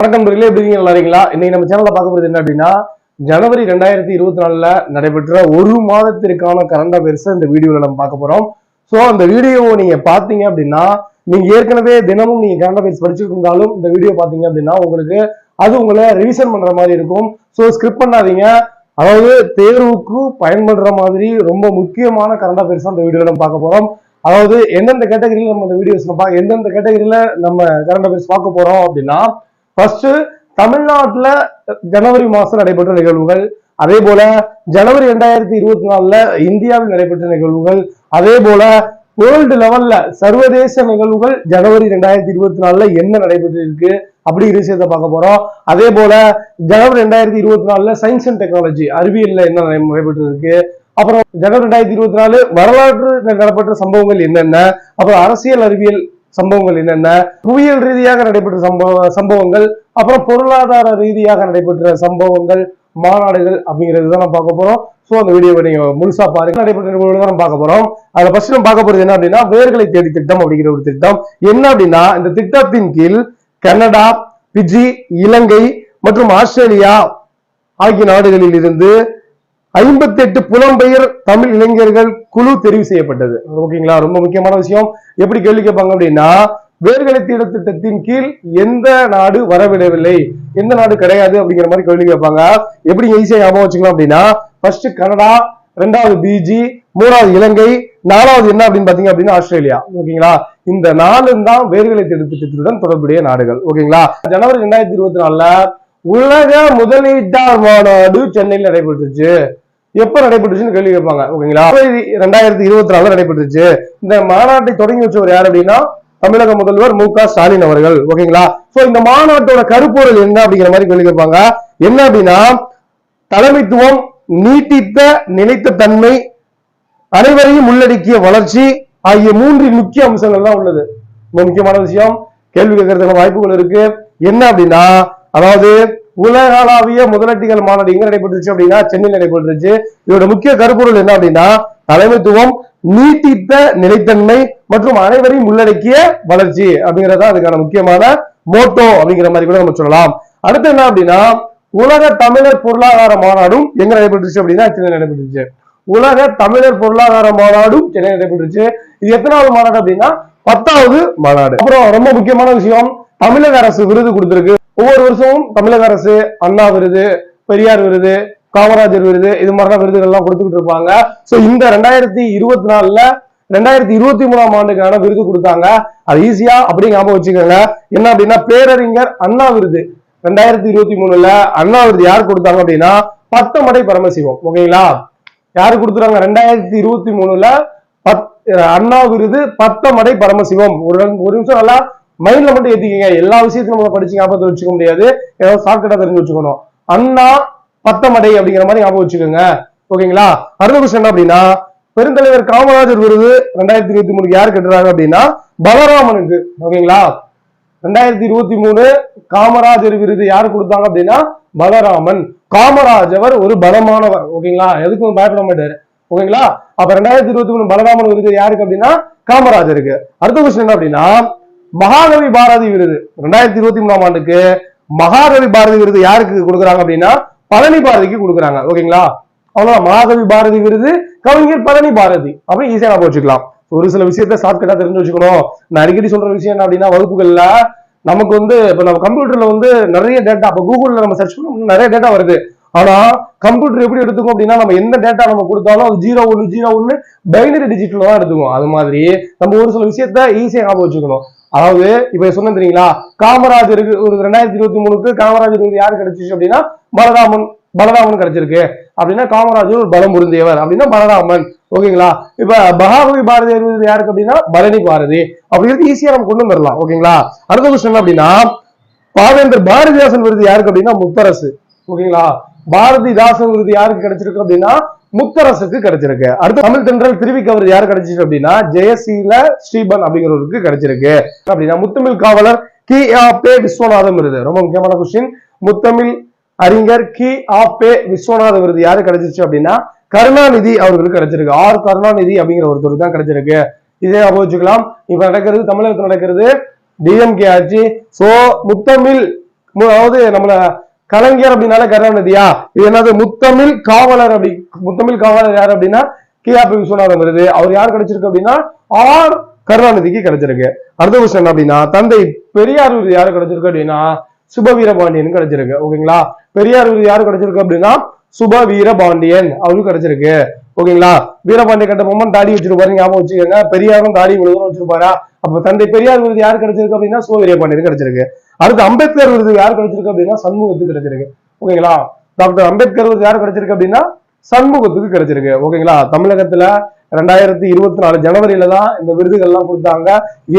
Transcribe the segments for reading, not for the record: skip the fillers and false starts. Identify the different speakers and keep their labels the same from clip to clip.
Speaker 1: வணக்கம் நண்பர்களே, எப்படி இருக்கீங்க? நல்லா இருக்கீங்களா? இன்னைக்கு நம்ம சேனல்ல பார்க்க போறது என்ன அப்படின்னா, ஜனவரி 2024ல நடைபெற்ற ஒரு மாதத்திற்கான கரண்ட் அஃபேர்ஸ் இந்த வீடியோல நம்ம பார்க்க போறோம். சோ அந்த வீடியோவை நீங்க பாத்தீங்க அப்படின்னா, நீங்க ஏற்கனவே தினமும் நீங்க கரண்ட் அஃபேர்ஸ் படிச்சுட்டு இருந்தாலும் இந்த வீடியோ பாத்தீங்க அப்படின்னா உங்களுக்கு அது உங்களை ரிவிஷன் பண்ற மாதிரி இருக்கும். சோ ஸ்கிரிப்ட் பண்ணாதீங்க. அதாவது தேர்வுக்கு பயன்படுற மாதிரி ரொம்ப முக்கியமான கரண்ட் அஃபேர்ஸ் அந்த வீடியோல நம்ம பார்க்க போறோம். அதாவது எந்தெந்த கேட்டகரியில நம்ம இந்த வீடியோஸ் எந்தெந்த கேட்டகரியில நம்ம கரண்ட் அஃபேர்ஸ் பார்க்க போறோம் அப்படின்னா, ஃபர்ஸ்ட் தமிழ்நாட்டுல ஜனவரி மாசம் நடைபெற்ற நிகழ்வுகள், அதே போல ஜனவரி 2024ல இந்தியாவில் நடைபெற்ற நிகழ்வுகள், அதே போல வேர்ல்டு லெவல்ல சர்வதேச நிகழ்வுகள் ஜனவரி 2024ல என்ன நடைபெற்று இருக்கு அப்படிங்கிற விஷயத்த பார்க்க போறோம். அதே போல ஜனவரி 2024ல சயின்ஸ் அண்ட் டெக்னாலஜி அறிவியல்ல என்ன நடைபெற்று இருக்கு, அப்புறம் ஜனவரி 2024 வரலாற்று நடைபெற்ற சம்பவங்கள் என்னென்ன, அப்புறம் அரசியல் அறிவியல் சம்பவங்கள் என்னென்ன, புவியியல் ரீதியாக நடைபெற்ற சம்பவங்கள், அப்புறம் பொருளாதார ரீதியாக நடைபெற்ற சம்பவங்கள், மாநாடுகள் அப்படிங்கிறது தான் நம்ம பார்க்க போறோம். சோ அந்த வீடியோவை நீங்க முழுசா பாருங்க. நடைபெற்ற நிகழ்வுகள் தான் நம்ம பார்க்க போறோம். அதுல ஃபர்ஸ்ட் நம்ம பார்க்க போறது என்ன அப்படின்னா, வேர்களை தேடி திட்டம் அப்படிங்கிற ஒரு திட்டம். என்ன அப்படின்னா, இந்த திட்டத்தின் கீழ் கனடா, பிஜி, இலங்கை மற்றும் ஆஸ்திரேலியா ஆகிய நாடுகளில் இருந்து 58 புலம்பெயர் தமிழ் இளைஞர்கள் குழு தெரிவு செய்யப்பட்டது. ஓகேங்களா? ரொம்ப முக்கியமான விஷயம். எப்படி கேள்வி கேட்பாங்க அப்படின்னா, வேர்களை தேட திட்டத்தின் கீழ் எந்த நாடு வரவிடவில்லை, எந்த நாடு கிடையாது அப்படிங்கிற மாதிரி கேள்வி கேட்பாங்க. எப்படி ஈஸியா ஞாபகம் வச்சுக்கலாம் அப்படின்னா, ஃபர்ஸ்ட் கனடா, ரெண்டாவது பிஜி, மூணாவது இலங்கை, நாலாவது என்ன அப்படின்னு பாத்தீங்க அப்படின்னா ஆஸ்திரேலியா. ஓகேங்களா? இந்த நாலும் தான் வேர்களை தேட திட்டத்துடன் தொடர்புடைய நாடுகள். ஓகேங்களா? ஜனவரி 2024ல உலக முதலீட்டாளர் மாநாடு சென்னையில் நடைபெற்றுச்சு. எப்ப நடைபெற்றுச்சுன்னு கேள்வி கேட்பாங்க. ஓகேங்களா? 2024 நடைபெற்றுச்சு. இந்த மாநாட்டை தொடங்கி வச்சவர் யார் அப்படின்னா தமிழக முதல்வர் மு.க. ஸ்டாலின் அவர்கள். ஓகேங்களா? சோ இந்த மாநாட்டோட கருப்பொருள் என்ன அப்படிங்கிற மாதிரி கேள்வி கேட்பாங்க. என்ன அப்படின்னா, தலைமைத்துவம், நீட்டித்த நிலைத்த தன்மை, அனைவரையும் உள்ளடக்கிய வளர்ச்சி ஆகிய மூன்றின் முக்கிய அம்சங்கள் தான் உள்ளது. ரொம்ப முக்கியமான விஷயம். கேள்வி கேட்கறதுக்கான வாய்ப்புகள் இருக்கு. என்ன அப்படின்னா, அதாவது உலகளாவிய முதலீட்டுகள் மாநாடு எங்க நடைபெற்றுச்சு அப்படின்னா சென்னையில் நடைபெற்றுச்சு. இதோட முக்கிய கருப்பொருள் என்ன அப்படின்னா, தலைமைத்துவம், நீட்டித்த நிலைத்தன்மை மற்றும் அனைவரையும் உள்ளடக்கிய வளர்ச்சி அப்படிங்கறத அதுக்கான முக்கியமான மோட்டோ அப்படிங்கிற மாதிரி கூட நம்ம சொல்லலாம். அடுத்து என்ன அப்படின்னா, உலக தமிழர் பொருளாதார மாநாடும் எங்க நடைபெற்றுச்சு அப்படின்னா சென்னை நடைபெற்றுச்சு. உலக தமிழர் பொருளாதார மாநாடும் சென்னை நடைபெற்றுச்சு. இது எத்தனாவது மாநாடு அப்படின்னா 10வது மாநாடு. அப்புறம் ரொம்ப முக்கியமான விஷயம், தமிழக அரசு விருது கொடுத்திருக்கு. ஒவ்வொரு வருஷமும் தமிழக அரசு அண்ணா விருது, பெரியார் விருது, காமராஜர் விருது, இது மாதிரிலாம் விருதுகள் எல்லாம் கொடுத்துக்கிட்டு இருப்பாங்க. சோ இந்த 2024ல 2023ஆம் ஆண்டுக்கான விருது கொடுத்தாங்க. அது ஈஸியா அப்படியே ஞாபகம் வச்சுக்கோங்க. என்ன அப்படின்னா, பேரறிஞர் அண்ணா விருது 2023ல அண்ணா விருது யார் கொடுத்தாங்க அப்படின்னா பத்தமடை பரமசிவம். ஓகேங்களா? யாரு கொடுத்துறாங்க? 2023ல அண்ணா விருது பத்தமடை பரமசிவம். ஒரு நிமிஷம் நல்லா மைண்ட்ல மட்டும் ஏத்திக்கங்க. எல்லா விஷயத்தையும் நம்ம படிச்சு ஞாபகத்தை வச்சுக்க முடியாது. ஏதாவது ஷார்ட்கட்டா தெரிஞ்சு வச்சுக்கணும். அண்ணா பத்தமடை அப்படிங்கிற மாதிரி ஞாபகம் வச்சுக்கோங்க. ஓகேங்களா? அடுத்த விஷயம் என்ன அப்படின்னா, பெருந்தலைவர் காமராஜர் விருது 2023 யாரு கட்டுறாங்க அப்படின்னா பலராமனுக்கு. ஓகேங்களா? 2023 காமராஜர் விருது யாரு கொடுத்தாங்க அப்படின்னா பலராமன். காமராஜர் ஒரு பலமானவர். ஓகேங்களா? எதுக்கும் பயப்பட மாட்டாரு. ஓகேங்களா? அப்ப 2023 பலராமன் விருது யாருக்கு அப்படின்னா காமராஜருக்கு. அடுத்த விஷயம் என்ன அப்படின்னா, மகாகவி பாரதி விருது 2023ஆம் ஆண்டுக்கு மகாகவி பாரதி விருது யாருக்கு கொடுக்குறாங்க அப்படின்னா பழனி பாரதிக்கு கொடுக்குறாங்க. ஓகேங்களா? அவ்வளவுதான். மகாகவி பாரதி விருது கவிஞர் பழனி பாரதி. அப்படி ஈஸியா நம்ம வச்சுக்கலாம். ஒரு சில விஷயத்த ஷார்ட்கட்டா தெரிஞ்சு வச்சுக்கணும். நான் அடிக்கடி சொல்ற விஷயம் என்ன அப்படின்னா, வகுப்புகள்ல நமக்கு இப்ப நம்ம கம்ப்யூட்டர்ல நிறைய டேட்டா, இப்ப கூகுள்ல நம்ம சர்ச் பண்ண நிறைய டேட்டா வருது. ஆனா கம்ப்யூட்டர் எப்படி எடுத்துக்கும் அப்படின்னா, நம்ம எந்த டேட்டா நம்ம கொடுத்தாலும் அது 0101 பைனரி டிஜிட்ல தான் எடுத்துக்கும். அது மாதிரி நம்ம ஒரு சில விஷயத்த ஈஸியா ஞாபகம் வச்சுக்கணும். அதாவது இப்ப சொன்ன தெரியுங்களா, காமராஜருக்கு ஒரு 2023க்கு காமராஜர் விருது யாரு கிடைச்சிச்சு அப்படின்னா பலராமன் கிடைச்சிருக்கு. அப்படின்னா காமராஜர் ஒரு பலம் பொருந்தியவர் அப்படின்னா பலராமன். ஓகேங்களா? இப்ப மகாகவி பாரதி விருது யாருக்கு அப்படின்னா பழனி பாரதி. அப்படிங்கிறது ஈஸியா நம்ம கொண்டு வந்துடலாம். ஓகேங்களா? அடுத்த கொஸ்டின் அப்படின்னா, பாவேந்தர் பாரதிதாசன் விருது யாருக்கு அப்படின்னா முத்தரசு. ஓகேங்களா? பாரதிதாசன் விருது யாருக்கு கிடைச்சிருக்கு அப்படின்னா முத்தரசுக்கு கிடைச்சிருக்கு. அடுத்து தமிழ் தென்றல் திருவிக்கு விருது யாரு கிடைச்சிருக்கு அப்படின்னா ஜெயசீல ஸ்ரீபன் அப்படிங்கிறவருக்கு கிடைச்சிருக்கு. அப்படின்னா முத்தமிழ் காவலர் கி.ஆ.பெ. விஸ்வநாதன் விருது. ரொம்ப முக்கியமான கொஸ்டின். முத்தமிழ் அறிஞர் கி.ஆ.பெ. விஸ்வநாத விருது யாரு கிடைச்சிருச்சு அப்படின்னா கருணாநிதி அவர்களுக்கு கிடைச்சிருக்கு. கருணாநிதி அப்படிங்கிற ஒருத்தருக்கு தான் கிடைச்சிருக்கு. இதே வச்சுக்கலாம். இப்ப நடக்கிறது தமிழகத்தில் நடக்கிறது டிஎம்கே ஆட்சி. சோ முத்தமிழ் அதாவது நம்மள கலைஞர் அப்படின்னால கருணாநிதியா, இது என்னது முத்தமிழ் காவலர். முத்தமிழ் காவலர் யாரு அப்படின்னா KRP விஸ்வநாதன் விருது. அவர் யார் கிடைச்சிருக்கு அப்படின்னா ஆர் கருணாநிதிக்கு கிடைச்சிருக்கு. அடுத்த கொஸ்டின் என்ன அப்படின்னா தந்தை பெரியார் விருது யாரு கிடைச்சிருக்கு அப்படின்னா சுபவீரபாண்டியன் கிடைச்சிருக்கு. ஓகேங்களா, பெரியார் விருது யாரு கிடைச்சிருக்கு அப்படின்னா சுபவீரபாண்டியன் அவருக்கு கிடைச்சிருக்கு. ஓகேங்களா, வீரபாண்டிய கட்டபொம்மன் தாடி வச்சிருப்பாரு, ஞாபகம் வச்சுக்கோங்க. பெரியாரும் தாடி விழுதும் வச்சிருப்பாரா? அப்ப தந்தை பெரியார் விருது யாரு கிடைச்சிருக்கு அப்படின்னா சுபவீரபாண்டியன் கிடைச்சிருக்கு. அடுத்து அம்பேத்கர் விருது யாரு கிடைச்சிருக்கு அப்படின்னா சண்முகத்துக்கு கிடைச்சிருக்கு. ஓகேங்களா, டாக்டர் அம்பேத்கர் விருது யாரு கிடைச்சிருக்கு அப்படின்னா சண்முகத்துக்கு கிடைச்சிருக்கு. ஓகேங்களா, தமிழகத்துல 2024 ஜனவரியில தான் இந்த விருதுகள் எல்லாம் கொடுத்தாங்க.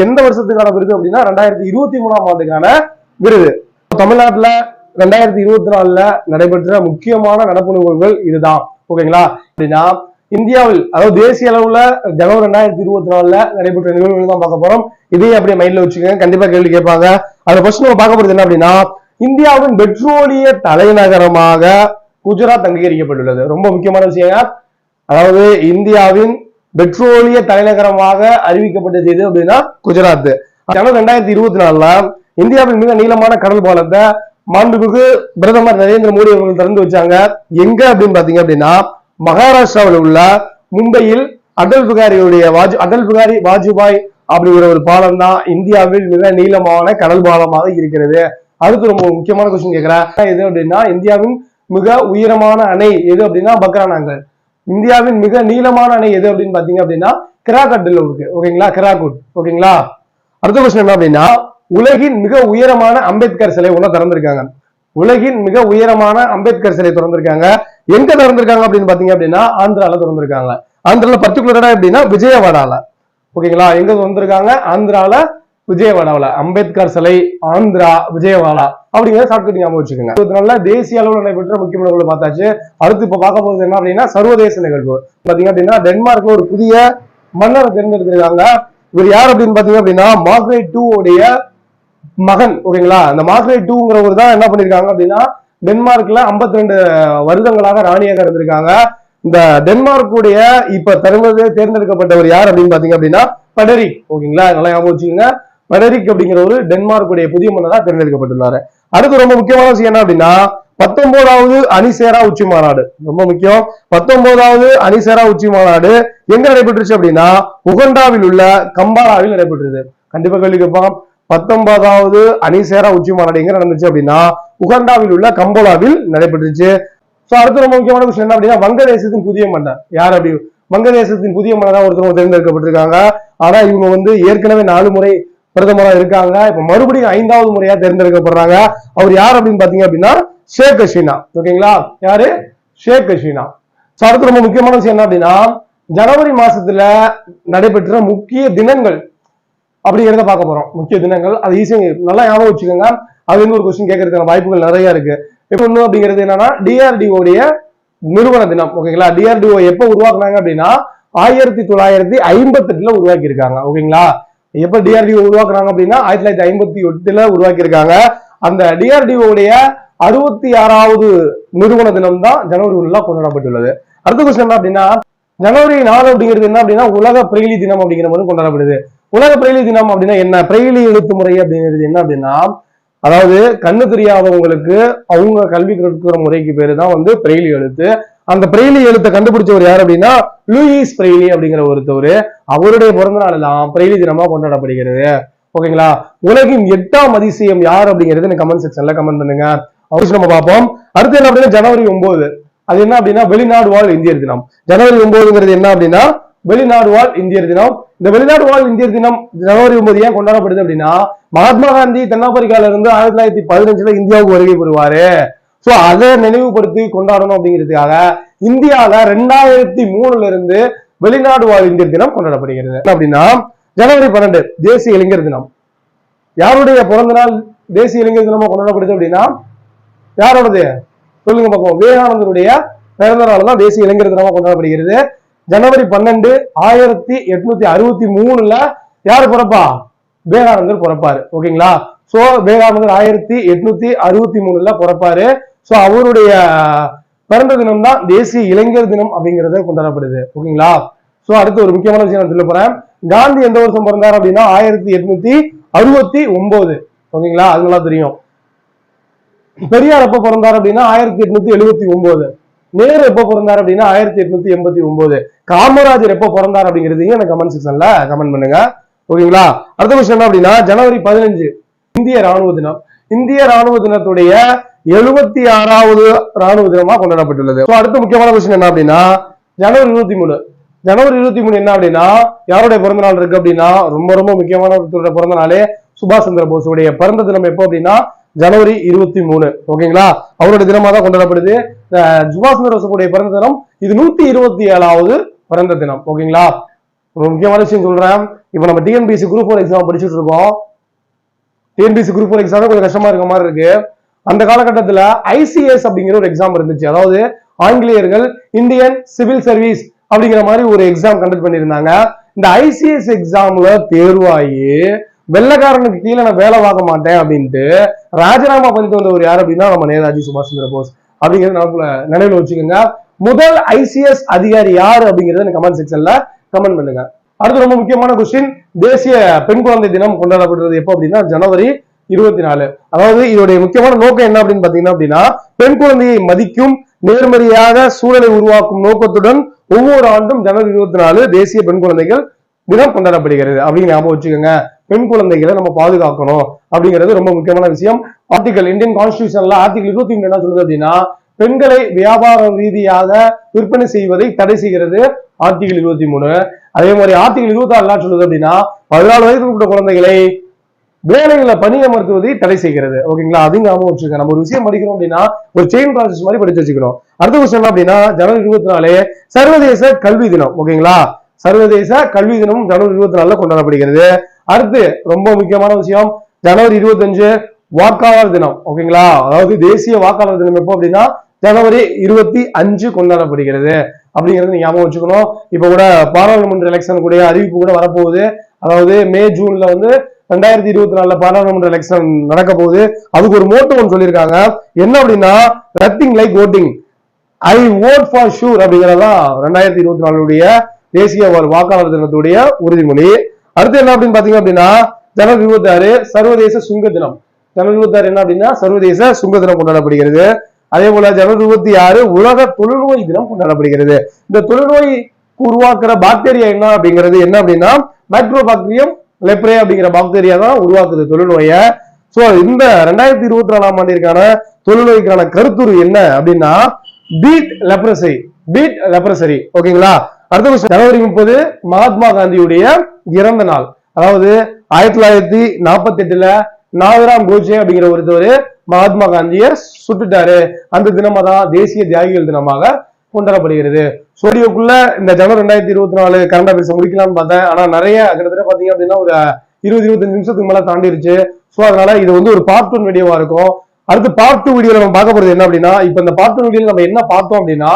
Speaker 1: எந்த வருஷத்துக்கான விருது அப்படின்னா 2023ஆம் ஆண்டுக்கான விருது. தமிழ்நாட்டுல 2024 நடைபெற்ற முக்கியமான நடப்பு நிகழ்வுகள் இதுதான். ஓகேங்களா, அப்படின்னா இந்தியாவில் அதாவது தேசிய அளவுல ஜனவரி 2024 நடைபெற்ற நிகழ்வுகள் தான் பார்க்க போறோம். இதையும் அப்படியே மைண்ட்ல வச்சுக்கோங்க, கண்டிப்பா கேள்வி கேட்பாங்க. அதுல ஃபர்ஸ்ட் நம்ம பார்க்க போறது என்ன அப்படின்னா இந்தியாவின் பெட்ரோலிய தலைநகரமாக குஜராத் அங்கீகரிக்கப்பட்டுள்ளது. ரொம்ப முக்கியமான விஷயம். அதாவது இந்தியாவின் பெட்ரோலிய தலைநகரமாக அறிவிக்கப்பட்டது எது அப்படின்னா குஜராத். ஜனவரி 2024 இந்தியாவின் மிக நீளமான கடல் பாலத்தை மாண்புமிகு பிரதமர் நரேந்திர மோடி அவர்கள் திறந்து வச்சாங்க. எங்க அப்படின்னு பாத்தீங்க அப்படின்னா மகாராஷ்டிராவில் உள்ள மும்பையில் அடல் பிகாரி வாஜ்பாய் அப்படிங்கிற ஒரு பாலம் தான் இந்தியாவில் மிக நீளமான கடல் பாலமாக இருக்கிறது. அடுத்து ரொம்ப முக்கியமான கொஸ்டின் கேட்கிறேன், எது அப்படின்னா இந்தியாவின் மிக உயரமான அணை எது அப்படின்னா பக்ரானாங்கல். இந்தியாவின் மிக நீளமான அணை எது அப்படின்னு பாத்தீங்க அப்படின்னா கிராகட்டில் இருக்கு. ஓகேங்களா, கிராகுட். ஓகேங்களா, அடுத்த கொஸ்டின் என்ன அப்படின்னா உலகின் மிக உயரமான அம்பேத்கர் சிலை ஒண்ணு திறந்திருக்காங்க. உலகின் மிக உயரமான அம்பேத்கர் சிலை திறந்திருக்காங்க. எங்க திறந்திருக்காங்க அப்படின்னு பாத்தீங்க அப்படின்னா ஆந்திரால திறந்திருக்காங்க. ஆந்திரால பர்டிகுலரா எப்படின்னா விஜயவாடால. ஓகேங்களா, எங்க திறந்திருக்காங்க? ஆந்திரால விஜயவாடாவில் அம்பேத்கர் சிலை, ஆந்திரா விஜயவாடா அப்படிங்கிற ஷார்ட்கட் ஞாபகம் வச்சுக்கோங்க. 24 தேசிய அளவில் நடைபெற்ற முக்கிய நிகழ்வுகளை பார்த்தாச்சு. அடுத்து இப்ப பார்க்க போறது என்ன அப்படின்னா சர்வதேச நிகழ்வு. பாத்தீங்க அப்படின்னா டென்மார்க்ல ஒரு புதிய மன்னரை தேர்ந்தெடுத்திருக்காங்க. இவர் யார் அப்படின்னு பாத்தீங்க அப்படின்னா மார்கரெட் 2 உடைய மகன். ஓகேங்களா, அந்த மார்கரெட் 2ங்கிறவர் தான் என்ன பண்ணிருக்காங்க அப்படின்னா டென்மார்க்ல 52 வருடங்களாக ராணியாக இருந்திருக்காங்க. இந்த டென்மார்க்குடைய இப்ப தேர்ந்தெடுக்கப்பட்டவர் யார் அப்படின்னு பாத்தீங்க அப்படின்னா படரிக். ஓகேங்களா, நல்லா ஞாபகம் வச்சுக்கோங்க. படரிக் அப்படிங்கிற ஒரு டென்மார்க்குடைய புதிய மன்னரா தேர்ந்தெடுக்கப்பட்டுள்ளாரு. அடுத்து ரொம்ப முக்கியமான விஷயம் என்ன அப்படின்னா 19வது அணிசேரா உச்சி மாநாடு. ரொம்ப முக்கியம். 19வது அணிசேரா உச்சி மாநாடு எங்க நடைபெற்றுச்சு அப்படின்னா உகண்டாவில் உள்ள கம்பாலாவில் நடைபெற்றது. கண்டிப்பா கேள்வி கேட்பான். 19வது அணிசேரா உச்சி மாநாடு எங்க நடந்துச்சு அப்படின்னா உகண்டாவில் உள்ள கம்போலாவில் நடைபெற்றுச்சு. அடுத்து ரொம்ப முக்கியமான விஷயம் என்ன அப்படின்னா வங்கதேசத்தின் புதிய மன்னர் யார்? அப்படி வங்கதேசத்தின் புதிய மன்னரா ஒருத்தர் தேர்ந்தெடுக்கப்பட்டிருக்காங்க. ஆனா இவங்க ஏற்கனவே 4 முறை பிரதமரா இருக்காங்க. இப்ப மறுபடியும் 5வது முறையா தேர்ந்தெடுக்கப்படுறாங்க. அவர் யார் அப்படின்னு பாத்தீங்க அப்படின்னா ஷேக் ஹசீனா. ஓகேங்களா, யாரு? ஷேக் ஹசீனா. அடுத்து ரொம்ப முக்கியமான விஷயம் என்ன அப்படின்னா ஜனவரி மாசத்துல நடைபெற்ற முக்கிய தினங்கள் அப்படிங்கிறத பார்க்க போறோம். முக்கிய தினங்கள் அது ஈஸியா நல்லா ஞாபகம் வச்சுக்கோங்க. அது ஒரு கொஸ்டின் கேட்கறதுக்கான வாய்ப்புகள் நிறைய இருக்கு. இப்ப ஒண்ணு அப்படிங்கிறது என்னன்னா DRDO நிறுவன தினம். ஓகேங்களா, DRDO எப்ப உருவாக்குனாங்க அப்படின்னா 1958 உருவாக்கி இருக்காங்க. ஓகேங்களா, எப்ப DRDO உருவாக்குறாங்க அப்படின்னா 1958 உருவாக்கி இருக்காங்க. அந்த DRDO 66வது நிறுவன தினம் தான் ஜனவரி 1 கொண்டாடப்பட்டுள்ளது. அடுத்த கொஸ்டின் என்ன அப்படின்னா ஜனவரி 4 அப்படிங்கிறது என்ன அப்படின்னா உலக பிரெய்லி தினம் அப்படிங்கிற மாதிரி கொண்டாடப்படுது. உலக பிரெய்லி தினம் அப்படின்னா என்ன? பிரெய்லி எழுத்து முறை அப்படிங்கிறது என்ன அப்படின்னா அதாவது கண்ணு தெரியாதவங்களுக்கு அவங்க கல்வி கற்கிற முறைக்கு பேரு தான் பிரெய்லி எழுத்து. அந்த பிரெய்லி எழுத்தை கண்டுபிடிச்சவர் யார் அப்படின்னா லூயிஸ் பிரெய்லி அப்படிங்கிற ஒருத்தவர். அவருடைய பிறந்த நாள் எல்லாம் பிரெய்லி தினமா கொண்டாடப்படுகிறது. ஓகேங்களா, உலகின் 8ஆம் அதிசயம் யார் அப்படிங்கிறது கமெண்ட் செக்ஷன்ல கமெண்ட் பண்ணுங்க. அவசியம் நம்ம பார்ப்போம். அடுத்து என்ன அப்படின்னா ஜனவரி 9 அது என்ன அப்படின்னா வெளிநாடு வாழ் இந்தியர் தினம். ஜனவரி 9ங்கிறது என்ன அப்படின்னா வெளிநாடு வாழ் இந்தியர் தினம். இந்த வெளிநாடு வாழ் இந்தியர் தினம் ஜனவரி 9 ஏன் கொண்டாடப்படுது அப்படின்னா மகாத்மா காந்தி தென்னாப்பிரிக்கால இருந்து 1915 இந்தியாவுக்கு வருகை புரிவாரு. சோ அதை நினைவுபடுத்தி கொண்டாடணும் அப்படிங்கிறதுக்காக இந்தியால 2003 இருந்து வெளிநாடு வாழ் இந்தியர் தினம் கொண்டாடப்படுகிறது. அப்படின்னா ஜனவரி 12 தேசிய இளைஞர் தினம். யாருடைய பிறந்த நாள் தேசிய இளைஞர் தினமா கொண்டாடப்படுது அப்படின்னா யாரோடது சொல்லுங்க பார்ப்போம். விவேகானந்தருடைய பிறந்த நாள் தான் தேசிய இளைஞர் தினமா கொண்டாடப்படுகிறது. ஜனவரி 12 1863 யாரு பிறப்பா? விவேகானந்தர் பிறப்பாரு. ஓகேங்களா, சோ விவேகானந்தர் 1863 பிறப்பாரு. சோ அவருடைய பிறந்த தினம் தான் தேசிய இளைஞர் தினம் அப்படிங்கறத கொண்டாடப்படுது. ஓகேங்களா, சோ அடுத்து ஒரு முக்கியமான விஷயம் நான் சொல்ல போறேன். காந்தி எந்த வருஷம் பிறந்தார் அப்படின்னா 1869. ஓகேங்களா, அது நல்லா தெரியும். பெரியார் எப்ப பிறந்தார் அப்படின்னா 1879. நேரு எப்ப பிறந்தார் அப்படின்னா 1889. காமராஜர் எப்ப பிறந்தார் அப்படிங்கிறதையும் எனக்கு கமெண்ட் செக்ஷன்ல கமெண்ட் பண்ணுங்க. ஓகேங்களா? அடுத்த கொஸ்டின் என்ன அப்படின்னா ஜனவரி 15 இந்திய ராணுவ தினம். இந்திய ராணுவ தினத்துடைய 76வது ராணுவ தினமா கொண்டாடப்பட்டுள்ளது. அடுத்த முக்கியமான கொஸ்டின் என்ன அப்படின்னா ஜனவரி 23. ஜனவரி 23 என்ன அப்படின்னா யாருடைய பிறந்த நாள் இருக்கு அப்படின்னா ரொம்ப ரொம்ப முக்கியமான பிறந்த நாளே சுபாஷ் சந்திர போஸுடைய பிறந்த தினம் எப்போ அப்படின்னா ஜனவரி 23. ஓகேங்களா? அவருடைய தினமா தான் கொண்டாடப்படுது. சுபாஷ் சந்திர போஸுடைய பிறந்த தினம் இது 127வது பிறந்த தினம். ஓகேங்களா? ஒரு முக்கியமான விஷயம் சொல்றேன். இப்ப நம்ம டிஎன்பிஎஸ்சி குரூப் 4 எக்ஸாம் படிச்சுட்டு இருக்கோம். டிஎன்பிஎஸ்சி குரூப் 4 எக்ஸாம் கொஞ்சம் கஷ்டமா இருக்க மாதிரி இருக்கு. அந்த காலகட்டத்துல ஐசிஎஸ் அப்படிங்கிற ஒரு எக்ஸாம் இருந்துச்சு. அதாவது ஆங்கிலேயர்கள் இந்தியன் சிவில் சர்வீஸ் அப்படிங்கிற மாதிரி ஒரு எக்ஸாம் கண்டக்ட் பண்ணியிருந்தாங்க. இந்த ஐசிஎஸ் எக்ஸாம்ல தேர்வாயி வெள்ளக்காரனுக்கு கீழே நான் வேலை பார்க்க மாட்டேன் அப்படின்ட்டு ராஜினாமா பண்ணிட்டு வந்தவர் யார் அப்படின்னா நம்ம நேதாஜி சுபாஷ் சந்திர போஸ் அப்படிங்கிறது நினைவுல வச்சுக்கோங்க. முதல் ஐசிஎஸ் அதிகாரி யாரு அப்படிங்கறத கமெண்ட் செக்ஷன்ல கமெண்ட் பண்ணுங்க. அடுத்து ரொம்ப முக்கியமான கொஸ்டின், தேசிய பெண் குழந்தை தினம் கொண்டாடப்படுறது எப்போ அப்படின்னா ஜனவரி 24. அதாவது இதோடைய முக்கியமான நோக்கம் என்ன அப்படின்னு பாத்தீங்கன்னா அப்படின்னா பெண் குழந்தையை மதிக்கும் நேர்மறையாக சூழலை உருவாக்கும் நோக்கத்துடன் ஒவ்வொரு ஆண்டும் ஜனவரி 24 தேசிய பெண் குழந்தைகள் தினம் கொண்டாடப்படுகிறது அப்படின்னு ஞாபகம் வச்சுக்கோங்க. பெண் குழந்தைகளை நம்ம பாதுகாக்கணும் அப்படிங்கிறது ரொம்ப முக்கியமான விஷயம். ஆர்டிகல் இந்தியன் கான்ஸ்டிடியூஷன்ல ஆர்டிகல் 23 என்ன சொல்லுது அப்படின்னா பெண்களை வியாபார ரீதியாக விற்பனை செய்வதை தடை செய்கிறது ஆர்டிகல் 23. அதே மாதிரி ஆர்டிகல் 26 சொல்லுது அப்படின்னா 14 வயதுக்குட்பட்ட குழந்தைகளை வேலைகளை பணியமர்த்துவதை தடை செய்கிறது. ஓகேங்களா? அதையும் ஞாபகம் வச்சுக்கோங்க. நம்ம ஒரு விஷயம் படிக்கிறோம் அப்படின்னா ஒரு செயின் ப்ராசஸ் மாதிரி படிச்சு வச்சுக்கணும். அடுத்த விஷயம் அப்படின்னா ஜனவரி 24 சர்வதேச கல்வி தினம். ஓகேங்களா? சர்வதேச கல்வி தினம் ஜனவரி 24 கொண்டாடப்படுகிறது. அடுத்து ரொம்ப முக்கியமான விஷயம் ஜனவரி 25 வாக்காளர் தினம். ஓகேங்களா? அதாவது தேசிய வாக்காளர் தினம் எப்போ அப்படின்னா ஜனவரி 25 கொண்டாடப்படுகிறது அப்படிங்கிறது ஞாபகம் வச்சுக்கணும். இப்ப கூட பாராளுமன்ற எலெக்ஷன் கூட அறிவிப்பு கூட வரப்போகுது. அதாவது மே ஜூன்ல 2024 பாராளுமன்ற எலெக்ஷன் நடக்க போகுது. அதுக்கு ஒரு மோட்டோ ஒன்று சொல்லியிருக்காங்க. என்ன அப்படின்னா nothing like voting, I vote for sure அப்படிங்கிறதான் 2024 தேசிய வாக்காளர் தினத்துடைய உறுதிமொழி. அடுத்து என்ன அப்படின்னு பாத்தீங்க அப்படின்னா ஜனவரி 26 சர்வதேச சுங்க தினம். ஜனவரி 26 என்ன அப்படின்னா சர்வதேச சுங்க தினம் கொண்டாடப்படுகிறது. அதே போல ஜனவரி 26 உலக தொழுநோய் தினம் கொண்டாடப்படுகிறது. இந்த தொழுநோய் உருவாக்குற பாக்டீரியா என்ன அப்படிங்கிறது என்ன அப்படின்னா மைக்ரோபாக்டீரியம் லெப்ரே அப்படிங்கிற பாக்டீரியா தான் உருவாக்குது தொழுநோயை. சோ இந்த 2024 ஆண்டிற்கான தொழுநோய்க்கான கருத்துரு என்ன அப்படின்னா பீட் லெப்ரசரி. ஓகேங்களா? அடுத்த ஜனவரி 30 மகாத்மா காந்தியுடைய இறந்த நாள். அதாவது 1948 நாதராம் கோட்சே அப்படிங்கிற ஒருத்தவர் மகாத்மா காந்தியை சுட்டுட்டாரு. அந்த தினமா தான் தேசிய தியாகிகள் தினமாக கொண்டாடப்படுகிறது. சோடியோக்குள்ள இந்த ஜனவரி 2024 கரண்ட் அஃபேர்ஸ் முடிக்கலாம்னு பார்த்தேன். ஆனா நிறைய கிட்டத்தட்ட பாத்தீங்க அப்படின்னா ஒரு 20-25 நிமிஷத்துக்கு மேல தாண்டிருச்சு. சோ அதனால இது ஒரு பார்ட் 1 வீடியோவா இருக்கும். அடுத்து பார்ட் 2 வீடியோல நம்ம பார்க்க போறது என்ன அப்படின்னா இப்ப இந்த பார்ட் 1 வீடியோல நம்ம என்ன பார்த்தோம் அப்படின்னா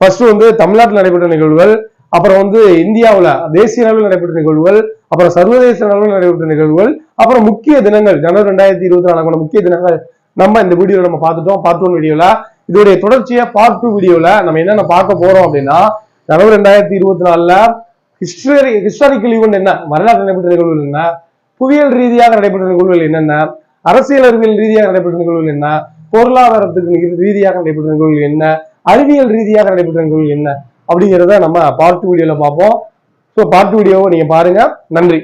Speaker 1: ஃபர்ஸ்ட் தமிழ்நாட்டில் நடைபெற்ற நிகழ்வுகள், அப்புறம் இந்தியாவுல தேசிய அளவில் நடைபெற்ற நிகழ்வுகள், அப்புறம் சர்வதேச அளவில் நடைபெற்ற நிகழ்வுகள், அப்புறம் முக்கிய தினங்கள் ஜனவரி 2024 முக்கிய தினங்கள் நம்ம இந்த வீடியோல நம்ம பார்த்துட்டோம் பார்ட் 1 வீடியோல. இதோடைய தொடர்ச்சியா பார்ட் 2 வீடியோல நம்ம என்னென்ன பார்க்க போறோம் அப்படின்னா ஜனவரி 2024 ஹிஸ்டாரிக்கல் ஈவெண்ட் என்ன, வரலாற்று நடைபெற்ற நிகழ்வுகள் என்ன, புவியியல் ரீதியாக நடைபெற்ற நிகழ்வுகள் என்னென்ன, அரசியல் அறிவியல் ரீதியாக நடைபெற்ற நிகழ்வுகள் என்ன, பொருளாதாரத்துக்கு ரீதியாக நடைபெற்ற நிகழ்வுகள் என்ன, அறிவியல் ரீதியாக நடைபெற்ற நிகழ்வுகள் என்ன அப்படிங்கிறத நம்ம பார்ட் 2 வீடியோல பார்ப்போம். ஸோ பார்ட் 2 வீடியோவை நீங்க பாருங்க. நன்றி.